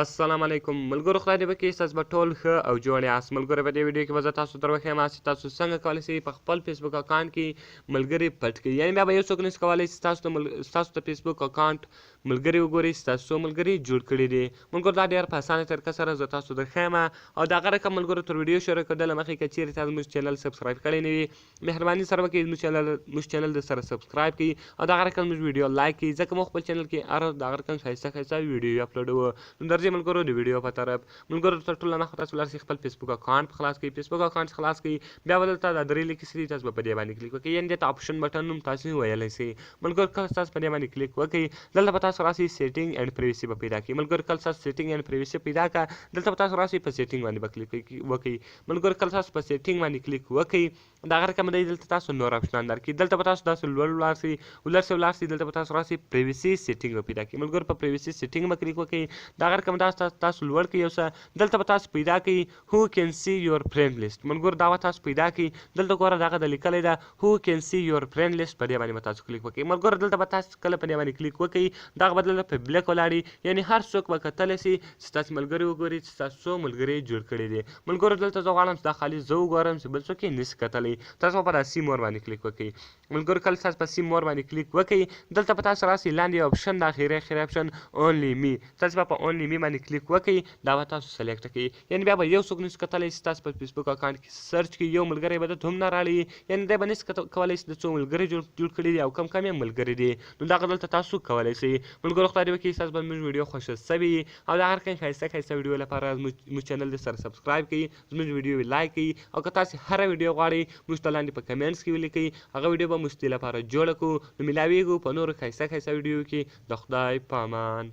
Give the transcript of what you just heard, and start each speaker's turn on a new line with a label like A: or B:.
A: السلام علیکم ملګرو، خدای دې وکړي ستاسو به ټول ښه او جوړ یاست. ملګرو، په دې ویډیو کې به زه تاسو ته وښیم چې تاسو څنګه کولی شئ په خپل فیسبوک اکاونټ کې ملګري پټ کړئ. یعنې بیا به یو څوک نشي کولی چې ستاسو د فیسبوک اکاونټ ملګري وګوري چې تاسو څو ملګري جوړ کړي دي. ملګرو، دا ډېر په اسانه طریقه سره زه تاسو ته ښیم او د هغه رقم ملګرو تر ویډیو شروع کېدو مخکې که چیرې تاسو زموږ چینل سبسکرایب کړی نه وي، مهرباني سره وکړئ زموږ چینل د سره سبسکرایب کړئ او د هغه رقم زموږ ویډیو لایک کړئ، ځکه موږ خپل چینل کې هر د هغه رقم ښایسته ښایسته ویډیو اپلوډوو. نو درځئ ملګرو د ویډیو په طرف. ملګرو، تر ټولو مخکې تاسو ولاړ شئ خپل فیسبوک اکاونټ خلاص کړئ. فیسبوک اکاونټ خلاص کړئ، بیا به دلته دا درې لیکې څه دي تاسو به په دې باندې کلیک وکړئ، یعنې دې ته آپشن بټن هم تاسو ویلی شئ. ملګرو، کله تاسو په دې باندې کلیک وکړئ، دلته به تاسو راشئ سیټینګ اینډ پریویسي به پیدا کړئ. ملګرو، کله تاسو سیټینګ اینډ پریویسي پیدا کړه، دلته به تاسو راشئ په سیټینګ باندې به کلیک وکړئ. ملګرو، کله تاسو په سیټینګ باندې کلیک وکړئ، د هغه رقم دی دلته تاسو نور آپشنان درکړي. دلته به تاسو داسې ولاړ شئ، دلته به تاسو راشئ پریویسي سیټینګ به پیدا کړئ. ملګرو، په پریویسي سیټینګ به کلیک وکړئ، د هغه رقم تاسو لوړ کړئ یو څه، دلته به تاسو پیدا کړئ هو کین سی یور فرینډ لیست. ملګرو، دا به تاسو پیدا کړئ، دلته ګوره دغه د لیکلی ده هو کین سی یور فرینډ لیست، په دې باندې به تاسو کلیک وکړئ. ملګرو، دلته به تاسو کله په دې باندې کلیک وکړئ، دغه به دلته په بلیک ولاړي، یعنې هر څوک به کتلی شي چې ستاسو ملګري وګوري چې تاسو څو ملګري جوړ کړي دي. ملګرو، دلته زه غواړم چې دا خالي زه وګورم چې بل څوک یې نشي کتلی. تاسو به په دا سی مور باندې کلیک وکړئ. ملګرو، کله تاسو په سی مور باندې کلیک وکړئ، دلته به تاسو راسئ لاندې یو اپشن د اخري اپشن اونلی می، تاسو به په اونلی می باندې کلیک وکړئ، دا به تاسو سلیکټ کړئ، یعنې بیا به یو څوک نشي کتلی چې تاسو په فیسبوک اکاونټ کې سرچ کړئ، یو ملګری به درته هم نه راړي، یعنې دی به نشي کولی چې د څو ملګري جوړ کړي دي او کم یې ملګري دي. نو دغه دلته تاسو کولی شئ. ملګرو، خدای دې وکړي ستاسو به زموږ ویډیو خوښه سوې وي او د هر رقم ښایسته ویډیو لپاره زموږ چینل دې سره سبسکرایب کړئ، زموږ ویډیو لایک کړئ او که تاسو هره ویډیو غواړئ موږ ته لاندې په کمنټس کې ولیکئ، هغه ویډیو به موږ دې لپاره جوړه کړو. نو ملاویږو په نورو ښایسته ویډیو کې. د خدای په امان.